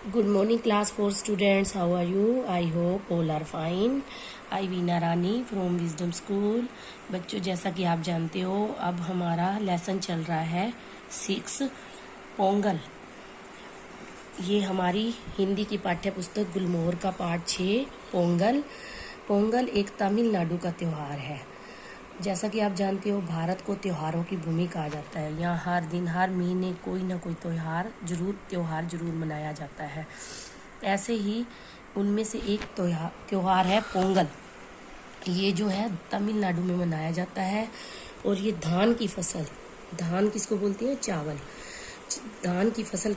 Good morning, class 4 students. How are you? I hope all are fine. I Veena Rani from wisdom school. बच्चों, जैसा कि आप जानते हो, अब हमारा लेसन चल रहा है 6 पोंगल। ये हमारी हिंदी की पाठ्य पुस्तक गुलमोहर का पाठ 6 पोंगल। पोंगल एक तमिलनाडु का त्यौहार है। जैसा कि आप जानते हो, भारत को त्योहारों की भूमि कहा जाता है। यहाँ हर दिन हर महीने कोई ना कोई त्यौहार जरूर मनाया जाता है। ऐसे ही उनमें से एक त्यौहार है पोंगल। ये जो है तमिलनाडु में मनाया जाता है और ये धान किसको बोलते हैं? चावल। धान की फसल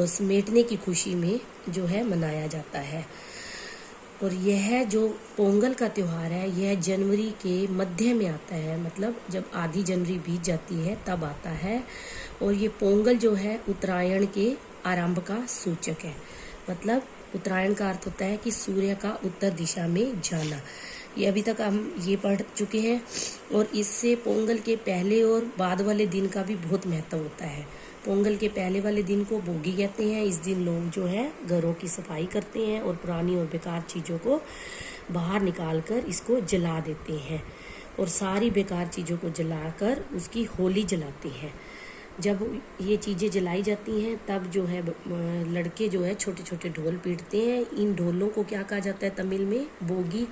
समेटने की खुशी में जो है मनाया जाता है। और यह जो पोंगल का त्यौहार है, यह जनवरी के मध्य में आता है, मतलब जब आधी जनवरी बीत जाती है तब आता है। और ये पोंगल जो है उत्तरायण के आरंभ का सूचक है। मतलब उत्तरायण का अर्थ होता है कि सूर्य का उत्तर दिशा में जाना। ये अभी तक हम ये पढ़ चुके हैं। और इससे पोंगल के पहले और बाद वाले दिन का भी बहुत महत्व होता है। पोंगल के पहले वाले दिन को भोगी कहते हैं। इस दिन लोग जो है घरों की सफाई करते हैं और पुरानी और बेकार चीज़ों को बाहर निकाल कर इसको जला देते हैं और सारी बेकार चीज़ों को जलाकर उसकी होली जलाते हैं। जब ये चीज़ें जलाई जाती हैं तब जो है लड़के जो है छोटे छोटे ढोल पीटते हैं। इन ढोलों को क्या कहा जाता है तमिल में? बोगी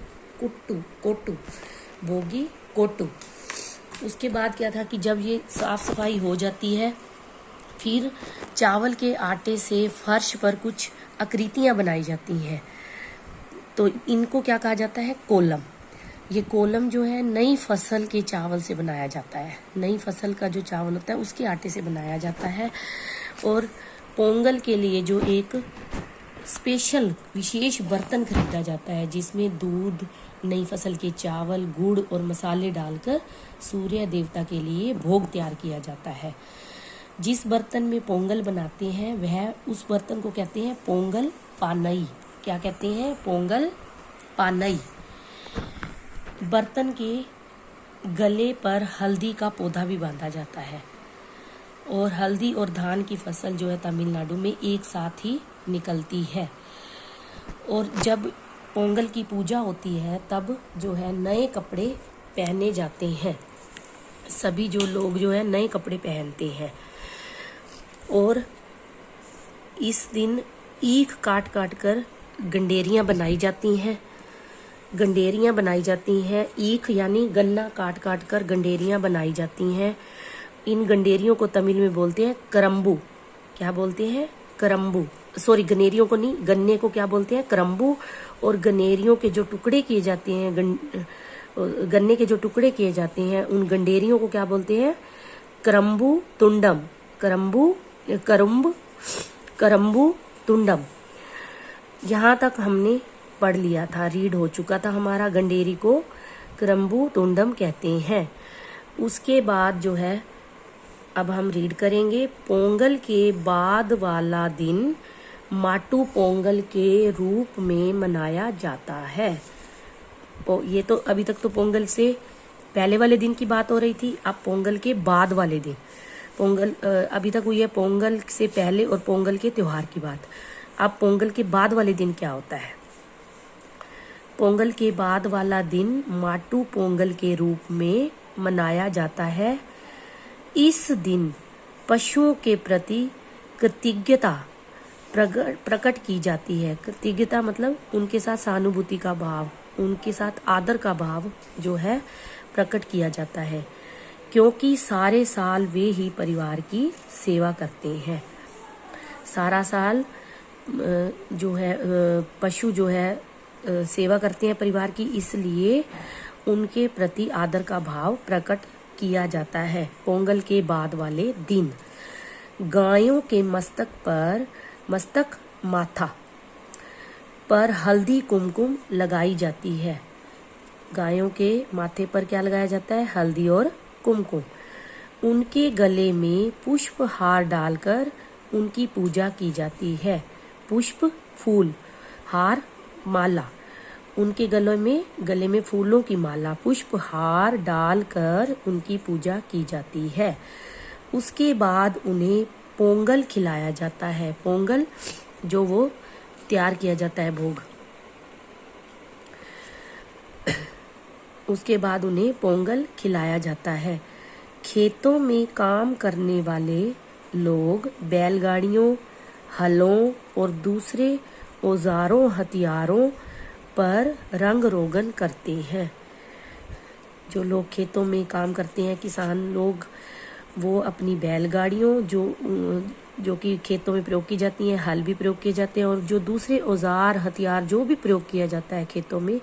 कोट्टू। उसके बाद क्या था कि जब ये साफ सफाई हो जाती है, फिर चावल के आटे से फर्श पर कुछ आकृतियां बनाई जाती हैं। तो इनको क्या कहा जाता है? कोलम। ये कोलम जो है नई फसल के चावल से बनाया जाता है। नई फसल का जो चावल होता है उसके आटे से बनाया जाता है। और पोंगल के लिए जो एक विशेष बर्तन खरीदा जाता है, जिसमें दूध, नई फसल के चावल, गुड़ और मसाले डालकर सूर्य देवता के लिए भोग तैयार किया जाता है। जिस बर्तन में पोंगल बनाते हैं वह उस बर्तन को कहते हैं पोंगल पानई। क्या कहते हैं? पोंगल पानई। बर्तन के गले पर हल्दी का पौधा भी बांधा जाता है। और हल्दी और धान की फसल जो है तमिलनाडु में एक साथ ही निकलती है। और जब पोंगल की पूजा होती है तब जो है नए कपड़े पहने जाते हैं। सभी जो लोग जो है नए कपड़े पहनते हैं। और इस दिन ईख काट कर गंडेरियां बनाई जाती हैं। ईख यानी गन्ना काट कर गंडेरियां बनाई जाती हैं। इन गंडेरियों को तमिल में बोलते हैं करम्बू। क्या बोलते हैं? करम्बू। सॉरी, गनेरियों को नहीं, गन्ने को क्या बोलते हैं? करम्बू। और गनेरियों के जो टुकड़े किए जाते हैं, गन्ने के जो टुकड़े किए जाते हैं, उन गंडेरियों को क्या बोलते हैं? करम्बू तुंडम। करम्बू तुंडम। यहाँ तक हमने पढ़ लिया था, रीड हो चुका था हमारा। गंडेरी को करम्बू तुंडम कहते हैं। उसके बाद जो है अब हम रीड करेंगे। पोंगल के बाद वाला दिन माटू पोंगल के रूप में मनाया जाता है। ये तो अभी तक तो पोंगल से पहले वाले दिन की बात हो रही थी। अब पोंगल के बाद वाले दिन। पोंगल अभी तक हुई है पोंगल से पहले और पोंगल के त्योहार की बात। अब पोंगल के बाद वाले दिन क्या होता है? पोंगल के बाद वाला दिन माटू पोंगल के रूप में मनाया जाता है। इस दिन पशुओं के प्रति कृतज्ञता प्रकट की जाती है। कृतज्ञता मतलब उनके साथ सहानुभूति का भाव, उनके साथ आदर का भाव जो है प्रकट किया जाता है, क्योंकि सारे साल वे ही परिवार की सेवा करते हैं। सारा साल जो है पशु जो है सेवा करते हैं परिवार की, इसलिए उनके प्रति आदर का भाव प्रकट किया जाता है। पोंगल के बाद वाले दिन गायों के माथा पर हल्दी कुमकुम लगाई जाती है। गायों के माथे पर क्या लगाया जाता है? हल्दी और कुमकुम। उनके गले में पुष्प हार डालकर उनकी पूजा की जाती है। पुष्प, फूल, हार, माला। उनके गले में फूलों की माला, पुष्प हार डालकर उनकी पूजा की जाती है। उसके बाद उन्हें पोंगल खिलाया जाता है। पोंगल जो वो तैयार किया जाता है भोग। उसके बाद उन्हें पोंगल खिलाया जाता है। खेतों में काम करने वाले लोग बैलगाड़ियों, हलों और दूसरे औजारों हथियारों पर रंग रोगन करते हैं। जो लोग खेतों में काम करते हैं, किसान लोग, वो अपनी बैलगाड़ियों जो कि खेतों में प्रयोग की जाती हैं, हल भी प्रयोग किए जाते हैं, और जो दूसरे औजार हथियार जो भी प्रयोग किया जाता है खेतों में,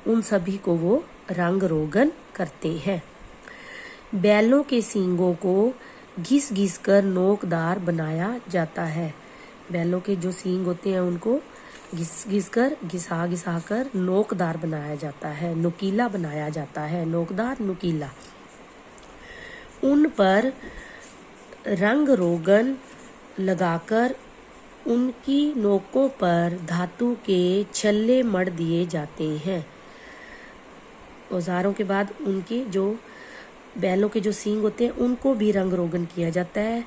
उन सभी को वो रंग रोगन करते हैं। बैलों के सींगों को घिस घिस कर नोकदार बनाया जाता है। बैलों के जो सींग होते हैं उनको घिसा घिसा कर नोकदार बनाया जाता है, नुकीला बनाया जाता है, नोकदार नुकीला। उन पर रंग रोगन लगाकर उनकी नोकों पर धातु के छल्ले मढ़ दिए जाते हैं। औजारों के बाद उनके जो बैलों के जो सींग होते हैं उनको भी रंग रोगन किया जाता है।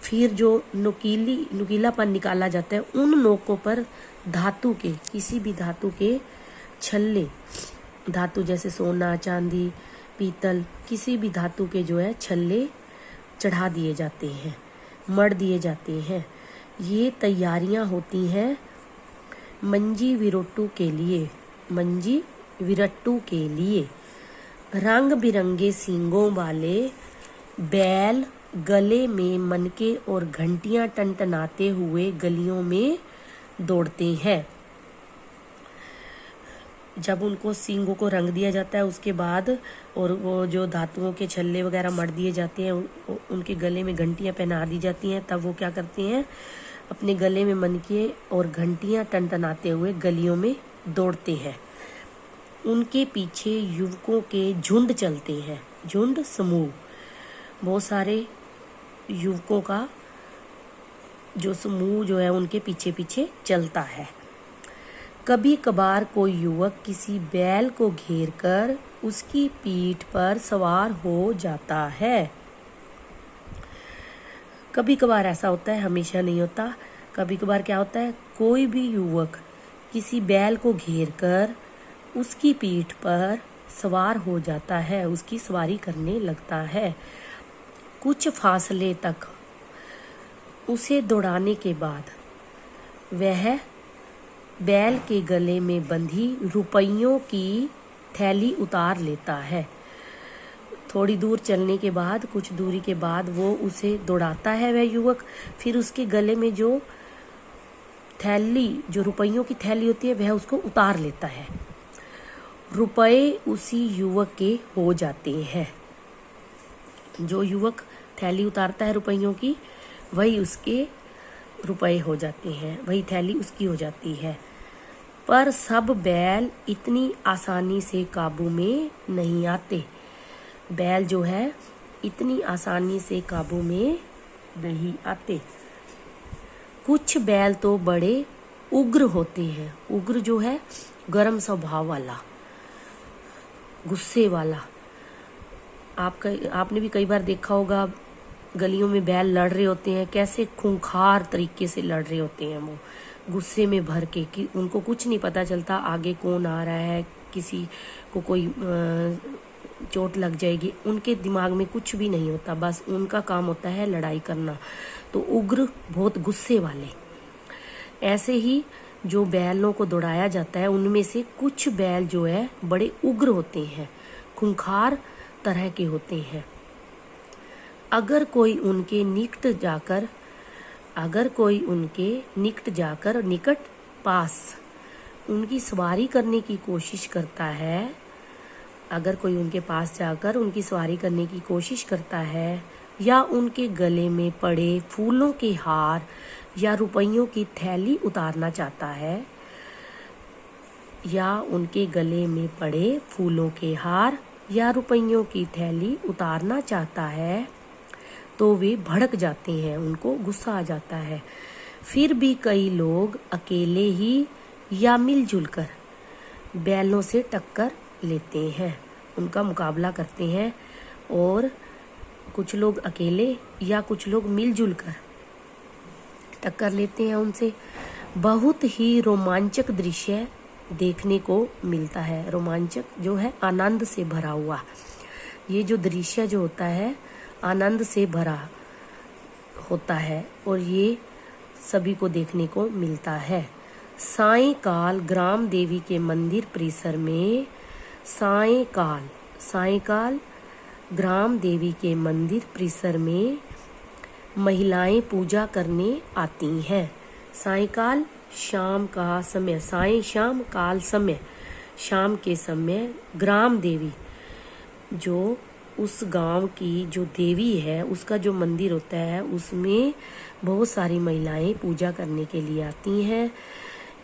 फिर जो नुकीलापन निकाला जाता है, उन नोकों पर धातु के, किसी भी धातु के छल्ले, धातु जैसे सोना, चांदी, पीतल, किसी भी धातु के जो है छल्ले चढ़ा दिए जाते हैं, मढ़ दिए जाते हैं। ये तैयारियां होती हैं मंजी विरोट्टू के लिए। मंजी विरट्टू के लिए रंग बिरंगे सींगों वाले बैल गले में मनके और घंटियां टनटनाते हुए गलियों में दौड़ते हैं। जब उनको सींगों को रंग दिया जाता है उसके बाद, और वो जो धातुओं के छल्ले वगैरह मढ़ दिए जाते हैं, उनके गले में घंटियां पहना दी जाती हैं, तब वो क्या करते हैं, अपने गले में मनके और घंटियां टनटनाते हुए गलियों में दौड़ते हैं। उनके पीछे युवकों के झुंड चलते हैं, झुंड, समूह, बहुत सारे युवकों का जो समूह जो है उनके पीछे पीछे चलता है। कभी कभार कोई युवक किसी बैल को घेर कर उसकी पीठ पर सवार हो जाता है। कभी कभार ऐसा होता है, हमेशा नहीं होता। कभी कभार क्या होता है, कोई भी युवक किसी बैल को घेर कर उसकी पीठ पर सवार हो जाता है, उसकी सवारी करने लगता है। कुछ फासले तक उसे दौड़ाने के बाद वह बैल के गले में बंधी रुपयों की थैली उतार लेता है। थोड़ी दूर चलने के बाद, कुछ दूरी के बाद वो उसे दौड़ाता है वह युवक, फिर उसके गले में जो थैली, जो रुपयों की थैली होती है, वह उसको उतार लेता है। रुपए उसी युवक के हो जाते हैं। जो युवक थैली उतारता है रुपयों की, वही उसके रुपए हो जाते हैं, वही थैली उसकी हो जाती है। पर सब बैल इतनी आसानी से काबू में नहीं आते। बैल जो है इतनी आसानी से काबू में नहीं आते। कुछ बैल तो बड़े उग्र होते हैं। उग्र जो है गर्म स्वभाव वाला, गुस्से वाला। आपने भी कई बार देखा होगा, गलियों में बैल लड़ रहे होते हैं, कैसे खूंखार तरीके से लड़ रहे होते हैं, वो गुस्से में भर के, कि उनको कुछ नहीं पता चलता आगे कौन आ रहा है, किसी को कोई चोट लग जाएगी, उनके दिमाग में कुछ भी नहीं होता, बस उनका काम होता है लड़ाई करना। तो उग्र, बहुत गुस्से वाले। ऐसे ही जो बैलों को दौड़ाया जाता है, उनमें से कुछ बैल जो है बड़े उग्र होते हैं, खूंखार तरह के होते हैं। अगर कोई उनके निकट पास उनकी सवारी करने की कोशिश करता है, अगर कोई उनके पास जाकर उनकी सवारी करने की कोशिश करता है, या उनके गले में पड़े फूलों के हार या रुपयों की थैली उतारना चाहता है, या उनके गले में पड़े फूलों के हार या रुपयों की थैली उतारना चाहता है, तो वे भड़क जाते हैं, उनको गुस्सा आ जाता है। फिर भी कई लोग अकेले ही या मिलजुल कर बैलों से टक्कर लेते हैं, उनका मुकाबला करते हैं, और कुछ लोग अकेले या कुछ लोग मिलजुल कर टक्कर लेते हैं उनसे। बहुत ही रोमांचक दृश्य देखने को मिलता है। रोमांचक जो है आनंद से भरा हुआ, ये जो दृश्य जो होता है आनंद से भरा होता है और ये सभी को देखने को मिलता है। सायंकाल ग्राम देवी के मंदिर परिसर में सायंकाल ग्राम देवी के मंदिर परिसर में महिलाएं पूजा करने आती हैं। सायंकाल शाम का समय, सायं शाम काल समय, शाम के समय ग्राम देवी जो उस गांव की जो देवी है उसका जो मंदिर होता है उसमें बहुत सारी महिलाएं पूजा करने के लिए आती हैं।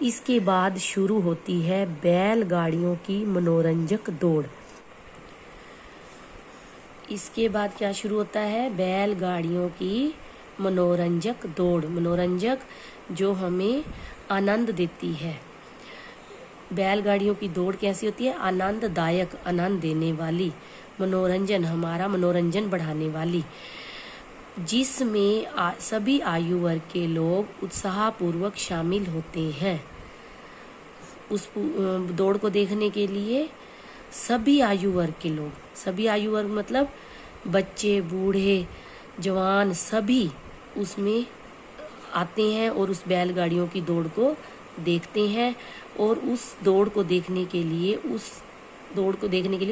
इसके बाद शुरू होती है बैलगाड़ियों की मनोरंजक दौड़। इसके बाद क्या शुरू होता है? बैलगाड़ियों की मनोरंजक दौड़। मनोरंजक जो हमें आनंद देती है। बैलगाड़ियों की दौड़ कैसी होती है? आनंददायक, आनंद देने वाली, मनोरंजन, हमारा मनोरंजन बढ़ाने वाली, जिसमें सभी आयु वर्ग के लोग उत्साहपूर्वक शामिल होते हैं। उस दौड़ को देखने के लिए सभी आयु वर्ग के लोग, सभी आयु वर्ग मतलब बच्चे, बूढ़े, जवान सभी उसमें आते हैं और उस बैलगाड़ियों की दौड़ को देखते हैं और उस दौड़ को देखने के लिए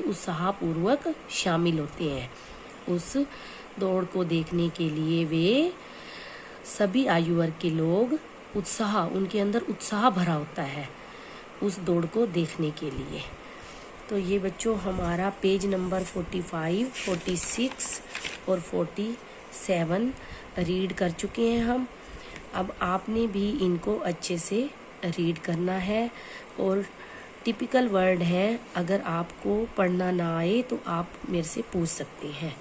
उत्साहपूर्वक शामिल होते हैं। उस दौड़ को देखने के लिए वे सभी आयु वर्ग के लोग उनके अंदर उत्साह भरा होता है उस दौड़ को देखने के लिए। तो ये बच्चों हमारा पेज नंबर 45, 46 और 47 रीड कर चुके हैं हम। अब आपने भी इनको अच्छे से रीड करना है और टिपिकल वर्ड है, अगर आपको पढ़ना ना आए तो आप मेरे से पूछ सकते हैं।